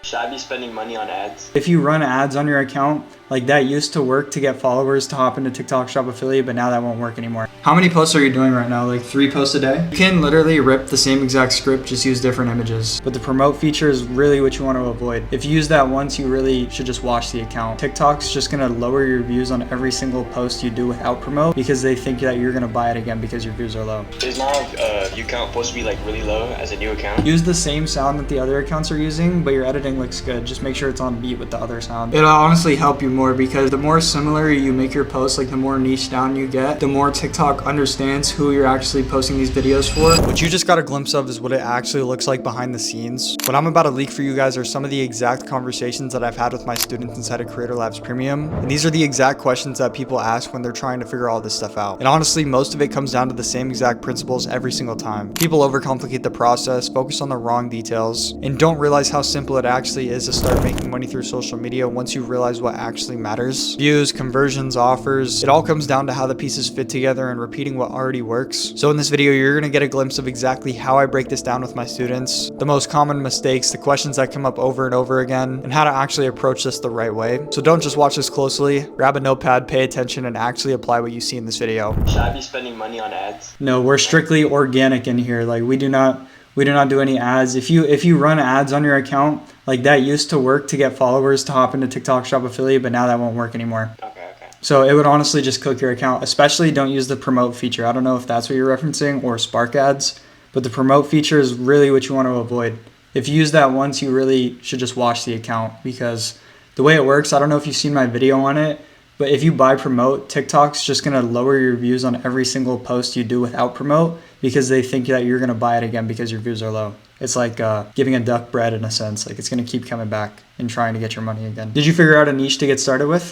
Should I be spending money on ads? If you run ads on your account, like that used to work to get followers to hop into TikTok Shop Affiliate, but now that won't work anymore. How many posts are you doing right now? Like 3 posts a day? You can literally rip the same exact script, just use different images. But the promote feature is really what you want to avoid. If you use that once, you really should just wash the account. TikTok's just gonna lower your views on every single post you do without promote because they think that you're gonna buy it again because your views are low. Is my view count supposed to be like really low as a new account? Use the same sound that the other accounts are using, but your editing looks good. Just make sure it's on beat with the other sound. It'll honestly help you more because the more similar you make your posts, like the more niche down you get, the more TikTok understands who you're actually posting these videos for. What you just got a glimpse of is what it actually looks like behind the scenes. What I'm about to leak for you guys are some of the exact conversations that I've had with my students inside of Creator Labs Premium. And these are the exact questions that people ask when they're trying to figure all this stuff out. And honestly, most of it comes down to the same exact principles every single time. People overcomplicate the process, focus on the wrong details, and don't realize how simple it actually is to start making money through social media once you realize what actually matters. Views, conversions, offers, it all comes down to how the pieces fit together and repeating what already works. So in this video, you're gonna get a glimpse of exactly how I break this down with my students, the most common mistakes, the questions that come up over and over again, and how to actually approach this the right way. So don't just watch this closely, grab a notepad, pay attention, and actually apply what you see in this video. Should I be spending money on ads? No, we're strictly organic in here. Like we do not do any ads. If you run ads on your account, like that used to work to get followers to hop into TikTok Shop Affiliate, but now that won't work anymore. Okay. So it would honestly just cook your account. Especially don't use the promote feature. I don't know if that's what you're referencing or Spark ads, but the promote feature is really what you want to avoid. If you use that once, you really should just wash the account because the way it works, I don't know if you've seen my video on it, but if you buy promote, TikTok's just going to lower your views on every single post you do without promote because they think that you're going to buy it again because your views are low. It's like giving a duck bread in a sense. Like it's going to keep coming back and trying to get your money again. Did you figure out a niche to get started with?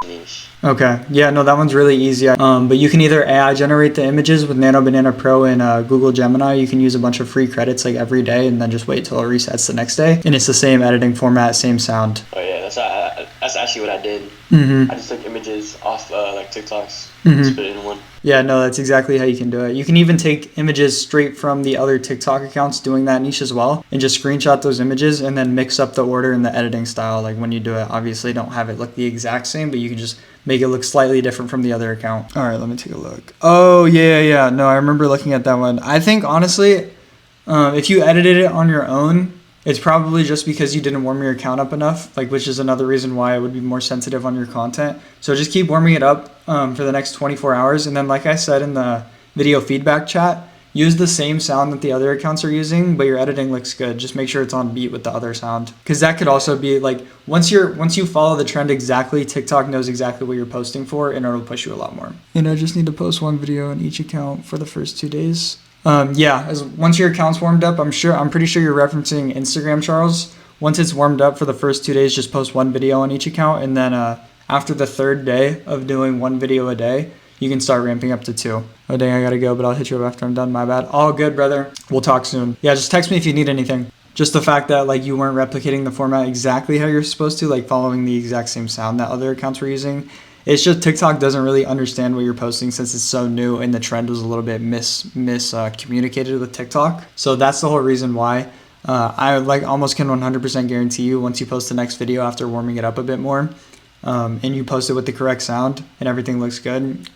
Niche. Okay. Yeah, no, that one's really easy. But you can either AI generate the images with Nano Banana Pro and Google Gemini. You can use a bunch of free credits like every day and then just wait till it resets the next day. And it's the same editing format, same sound. Oh yeah, that's actually what I did. I just took images off like TikToks, just put it in one. Yeah, no, that's exactly how you can do it. You can even take images straight from the other TikTok accounts doing that niche as well and just screenshot those images and then mix up the order and the editing style. Like when you do it, obviously don't have it look the exact same, but you can just make it look slightly different from the other account. All right, let me take a look. Oh, yeah. No, I remember looking at that one. I think honestly, if you edited it on your own, it's probably just because you didn't warm your account up enough, like which is another reason why it would be more sensitive on your content. So just keep warming it up for the next 24 hours. And then like I said in the video feedback chat, use the same sound that the other accounts are using, but your editing looks good. Just make sure it's on beat with the other sound. Because that could also be like, once you follow the trend exactly, TikTok knows exactly what you're posting for and it'll push you a lot more. And I just need to post one video on each account for the first 2 days. Once your account's warmed up, I'm pretty sure you're referencing Instagram, Charles. Once it's warmed up for the first 2 days, just post one video on each account. And then after the 3rd day of doing one video a day, you can start ramping up to 2. Oh, dang, I gotta go, but I'll hit you up after I'm done. My bad. All good, brother. We'll talk soon. Yeah, just text me if you need anything. Just the fact that like you weren't replicating the format exactly how you're supposed to, like following the exact same sound that other accounts were using. It's just TikTok doesn't really understand what you're posting since it's so new and the trend was a little bit communicated with TikTok. So that's the whole reason why. I like almost can 100% guarantee you once you post the next video after warming it up a bit more and you post it with the correct sound and everything looks good,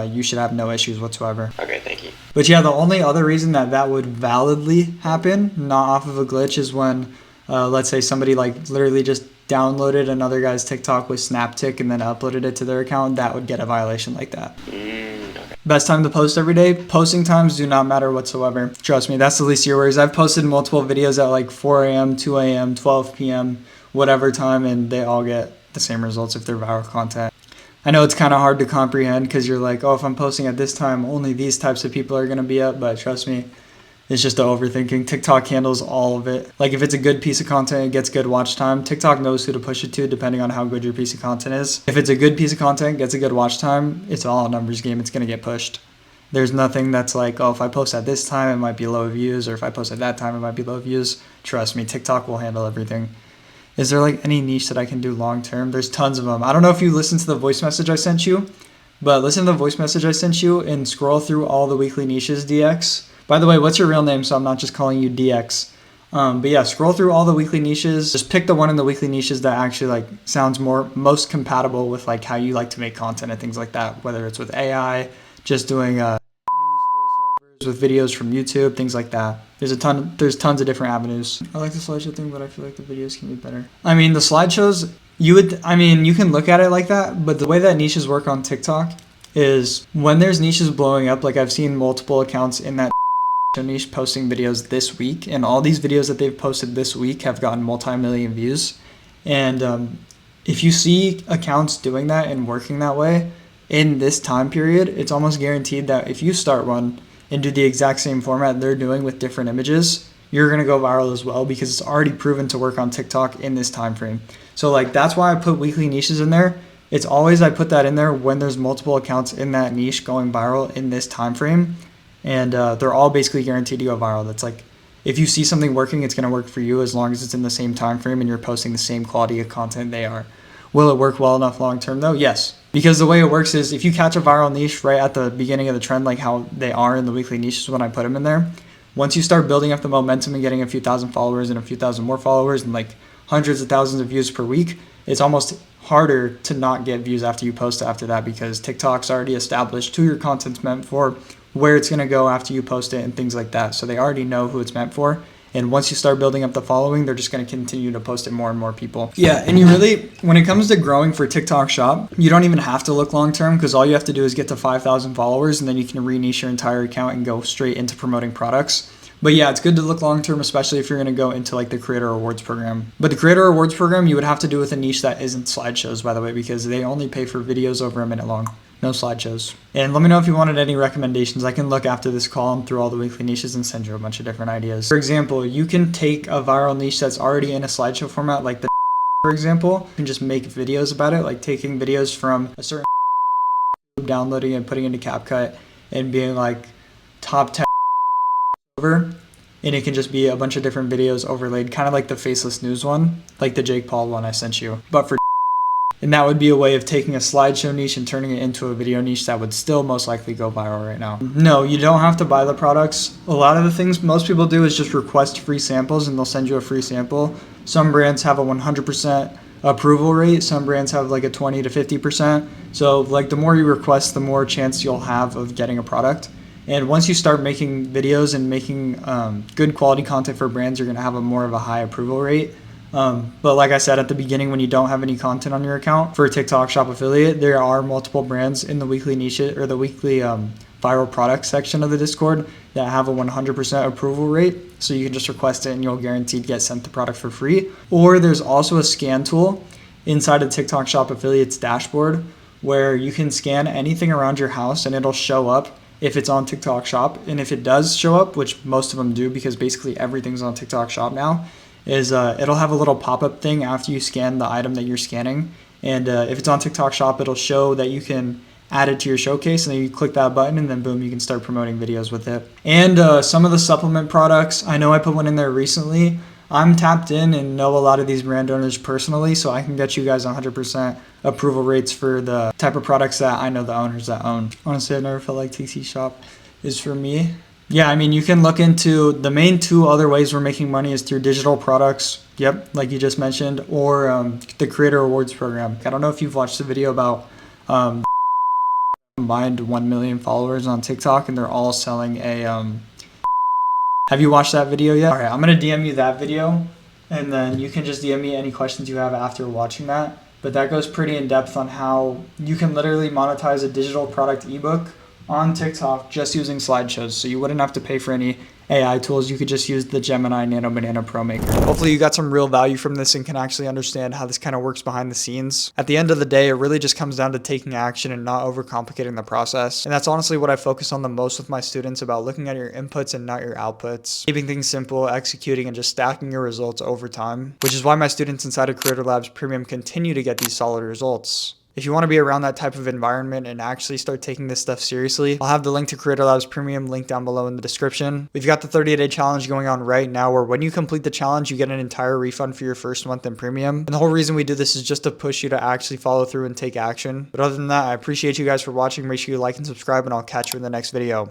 you should have no issues whatsoever. Okay, thank you. But yeah, the only other reason that would validly happen, not off of a glitch, is when let's say somebody like literally just downloaded another guy's TikTok with SnapTik and then uploaded it to their account. That would get a violation like that. Okay. Best time to post every day? Posting times do not matter whatsoever. Trust me, that's the least of your worries. I've posted multiple videos at like 4 a.m., 2 a.m., 12 p.m., whatever time, and they all get the same results if they're viral content. I know it's kind of hard to comprehend because you're like, oh, if I'm posting at this time, only these types of people are going to be up. But trust me, it's just the overthinking. TikTok handles all of it. Like if it's a good piece of content, it gets good watch time. TikTok knows who to push it to depending on how good your piece of content is. If it's a good piece of content, gets a good watch time, it's all a numbers game. It's going to get pushed. There's nothing that's like, oh, if I post at this time, it might be low views, or if I post at that time, it might be low views. Trust me, TikTok will handle everything. Is there like any niche that I can do long term? There's tons of them. I don't know if you listened to the voice message I sent you, but listen to the voice message I sent you and scroll through all the weekly niches, DX. By the way, what's your real name so I'm not just calling you DX? But yeah, scroll through all the weekly niches. Just pick the one in the weekly niches that actually like sounds most compatible with like how you like to make content and things like that. Whether it's with AI, just doing news voiceovers with videos from YouTube, things like that. There's tons of different avenues. I like the slideshow thing, but I feel like the videos can be better. I mean, the slideshows, you can look at it like that, but the way that niches work on TikTok is when there's niches blowing up, like I've seen multiple accounts in that niche posting videos this week, and all these videos that they've posted this week have gotten multi-million views. And if you see accounts doing that and working that way in this time period, it's almost guaranteed that if you start one and do the exact same format they're doing with different images, you're going to go viral as well, because it's already proven to work on TikTok in this time frame. So like that's why I put weekly niches in there. It's always I put that in there when there's multiple accounts in that niche going viral in this time frame, and they're all basically guaranteed to go viral. That's like if you see something working, it's going to work for you as long as it's in the same time frame and you're posting the same quality of content they are. Will it work well enough long term though? Yes. Because the way it works is if you catch a viral niche right at the beginning of the trend, like how they are in the weekly niches when I put them in there, once you start building up the momentum and getting a few thousand followers and a few thousand more followers and like hundreds of thousands of views per week, it's almost harder to not get views after you post after that, because TikTok's already established who your content's meant for, where it's going to go after you post it and things like that. So they already know who it's meant for. And once you start building up the following, they're just going to continue to post it more and more people. Yeah, and you really, when it comes to growing for TikTok Shop, you don't even have to look long term, because all you have to do is get to 5,000 followers and then you can re-niche your entire account and go straight into promoting products. But yeah, it's good to look long term, especially if you're going to go into like the Creator Rewards program. But the Creator Rewards program, you would have to do with a niche that isn't slideshows, by the way, because they only pay for videos over a minute long. No slideshows. And let me know if you wanted any recommendations. I can look after this call and through all the weekly niches and send you a bunch of different ideas. For example, you can take a viral niche that's already in a slideshow format, like the for example, and just make videos about it, like taking videos from a certain downloading and putting into CapCut and being like top 10 over, and it can just be a bunch of different videos overlaid, kind of like the faceless news one, like the Jake Paul one I sent you, but for and that would be a way of taking a slideshow niche and turning it into a video niche that would still most likely go viral right now. No, you don't have to buy the products. A lot of the things most people do is just request free samples and they'll send you a free sample. Some brands have a 100% approval rate. Some brands have like a 20 to 50%. So like the more you request, the more chance you'll have of getting a product. And once you start making videos and making good quality content for brands, you're going to have a more of a high approval rate. But like I said at the beginning, when you don't have any content on your account for a TikTok Shop affiliate, there are multiple brands in the weekly niche or the weekly viral product section of the Discord that have a 100% approval rate. So you can just request it and you'll guaranteed get sent the product for free. Or there's also a scan tool inside of TikTok Shop affiliates dashboard where you can scan anything around your house and it'll show up if it's on TikTok Shop. And if it does show up, which most of them do because basically everything's on TikTok Shop now, is it'll have a little pop-up thing after you scan the item that you're scanning. And if it's on TikTok Shop, it'll show that you can add it to your showcase, and then you click that button and then boom, you can start promoting videos with it. And some of the supplement products, I know I put one in there recently. I'm tapped in and know a lot of these brand owners personally, so I can get you guys 100% approval rates for the type of products that I know the owners that own. Honestly, I've never felt like TC Shop is for me. Yeah, I mean, you can look into the main two other ways we're making money is through digital products, yep, like you just mentioned, or the Creator Rewards program. I don't know if you've watched the video about combined 1 million followers on TikTok, and they're all selling a have you watched that video yet? All right, I'm going to DM you that video, and then you can just DM me any questions you have after watching that. But that goes pretty in depth on how you can literally monetize a digital product ebook on TikTok just using slideshows. So you wouldn't have to pay for any AI tools. You could just use the Gemini Nano Banana Pro Maker. Hopefully you got some real value from this and can actually understand how this kind of works behind the scenes. At the end of the day, it really just comes down to taking action and not overcomplicating the process. And that's honestly what I focus on the most with my students, about looking at your inputs and not your outputs, keeping things simple, executing, and just stacking your results over time, which is why my students inside of Creator Labs Premium continue to get these solid results. If you want to be around that type of environment and actually start taking this stuff seriously, I'll have the link to Creator Labs Premium linked down below in the description. We've got the 30-day challenge going on right now, where when you complete the challenge, you get an entire refund for your first month in Premium. And the whole reason we do this is just to push you to actually follow through and take action. But other than that, I appreciate you guys for watching. Make sure you like and subscribe, and I'll catch you in the next video.